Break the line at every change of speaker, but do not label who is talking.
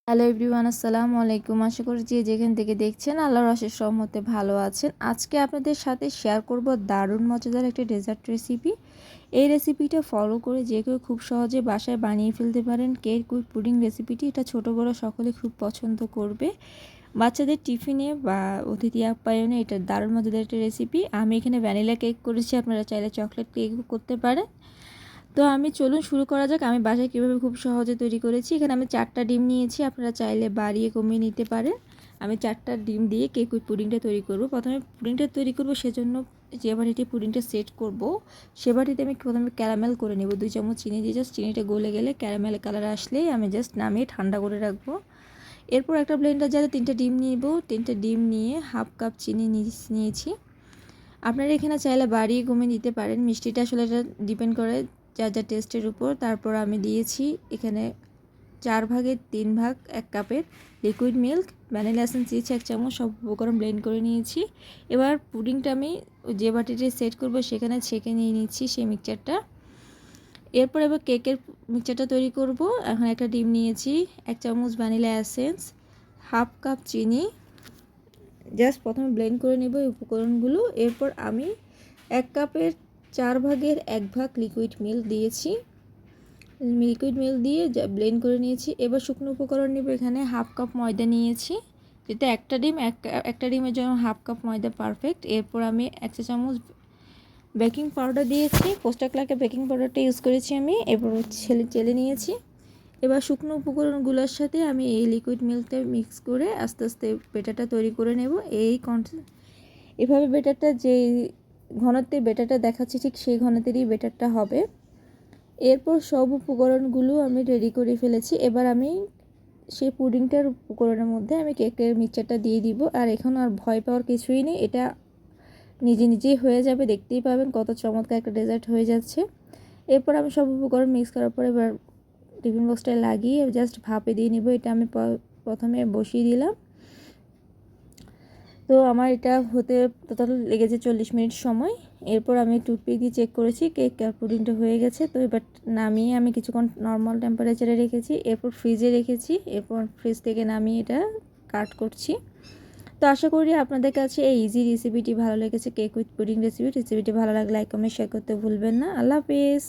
Hello everyone, আসসালামু আলাইকুম। আশা করি যে যেখান থেকে দেখছেন আল্লাহর অশেষ রহমতে ভালো আছেন। আজকে আপনাদের সাথে শেয়ার করব দারুণ মজাদার একটা ডেজার্ট রেসিপি। এই রেসিপিটা ফলো করে যে কেউ খুব সহজে বাসায় বানিয়ে ফেলতে পারেন। কেক উইথ পুডিং রেসিপিটি এটা ছোটো বড়ো সকলে খুব পছন্দ করবে। বাচ্চাদের টিফিনে বা অতিথি আপ্যায়নে এটা দারুণ মজাদার একটা রেসিপি। আমি এখানে ভ্যানিলা কেক করেছি, আপনারা চাইলে চকলেট কেকও করতে পারেন। তো চলুন শুরু করা যাক। আমি বাসায় কীভাবে খুব সহজে তৈরি করেছি। এখানে আমি 4টা ডিম নিয়েছি, আপনারা চাইলে বাড়িয়ে কমিয়ে নিতে পারেন। আমি 4টা ডিম দিয়ে কেক উইথ পুডিংটা তৈরি করব। প্রথমে পুডিংটা তৈরি করব, সেজন্য যে বাটিতে পুডিংটা সেট করব সে বাটিতে আমি প্রথমে ক্যারামেল করে নেব। 2 চামচ চিনি দিয়ে জাস্ট চিনিটা গলে গেলে ক্যারামেল কালার আসলেই আমি জাস্ট নামিয়ে ঠান্ডা করে রাখবো। এরপর একটা ব্লেন্ডার জারে 3টা ডিম নিব। 3টা ডিম নিয়ে হাফ কাপ চিনি নিয়েছি। আপনারা এখানে চাইলে বাড়িয়ে কমিয়ে দিতে পারেন। মিষ্টিটা আসলে এটা ডিপেন্ড করে যার যার টেস্টের উপর। তারপর আমি দিয়েছি এখানে 4 ভাগের 3 ভাগ 1 কাপের লিকুইড মিল্ক, ভ্যানিলা এসেন্স দিয়েছি 1 চামচ। সব উপকরণ ব্লেন্ড করে নিয়েছি। এবার পুডিংটা আমি যে বাটিতে সেট করব সেখানে ছেঁকে নিয়ে নিচ্ছি সেই মিক্সচারটা। এরপর এবার কেকের মিক্সচারটা তৈরি করব। এখন একটা ডিম নিয়েছি, 1 চামচ ভ্যানিলা এসেন্স, হাফ কাপ চিনি, জাস্ট প্রথমে ব্লেন্ড করে নেব এই উপকরণগুলো। এরপর আমি 1 কাপের 4 ভাগের 1 ভাগ লিকুইড মিল্ক দিয়েছি। লিকুইড মিল্ক দিয়ে ব্লেন্ড করে নিয়েছি। এবার শুকনো উপকরণ নেব। এখানে হাফ কাপ ময়দা নিয়েছি, যেটা একটা ডিমের জন্য হাফ কাপ ময়দা পারফেক্ট। এরপর আমি 1 চা চামচ বেকিং পাউডার দিয়েছি, পোস্টা ক্লার্কের বেকিং পাউডারটা ইউজ করেছি আমি। এরপর চেলে নিয়েছি। এবার শুকনো উপকরণগুলোর সাথে আমি এই লিকুইড মিল্কটা মিক্স করে আস্তে আস্তে বেটারটা তৈরি করে নেব। এভাবে বেটারটা যেই ঘনত্বের বেটারটা দেখাচ্ছি ঠিক সেই ঘনত্বেরই বেটারটা হবে। এরপর সব উপকরণগুলো আমি রেডি করে ফেলেছি। এবার আমি সেই পুডিংটার উপকরণের মধ্যে আমি কেকের মিক্সচারটা দিয়ে দিব। আর এখন আর ভয় পাওয়ার কিছুই নেই, এটা নিজে নিজেই হয়ে যাবে। দেখতেই পাবেন কত চমৎকার একটা ডেজার্ট হয়ে যাচ্ছে। এরপর আমি সব উপকরণ মিক্স করার পর এবার টিফিন বক্সটা লাগিয়ে জাস্ট ভাপে দিয়ে নিব। এটা আমি প্রথমে বসিয়ে দিলাম। তো আমার এটা হতে টোটাল লেগেছে 40 মিনিট সময়। এরপর আমি টুথপিক দিয়ে চেক করেছি কেক পুডিংটা হয়ে গেছে। তো এবার নামিয়ে আমি কিছুক্ষণ নর্মাল টেম্পারেচারে রেখেছি, এরপর ফ্রিজে রেখেছি। এরপর ফ্রিজ থেকে নামিয়ে এটা কাট করছি। তো আশা করি আপনাদের কাছে এই ইজি রেসিপিটি ভালো লেগেছে, কেক উইথ পুডিং রেসিপিটি ভালো লাগলে লাইক কমেন্ট শেয়ার করতে ভুলবেন না। আল্লাহ হাফেজ।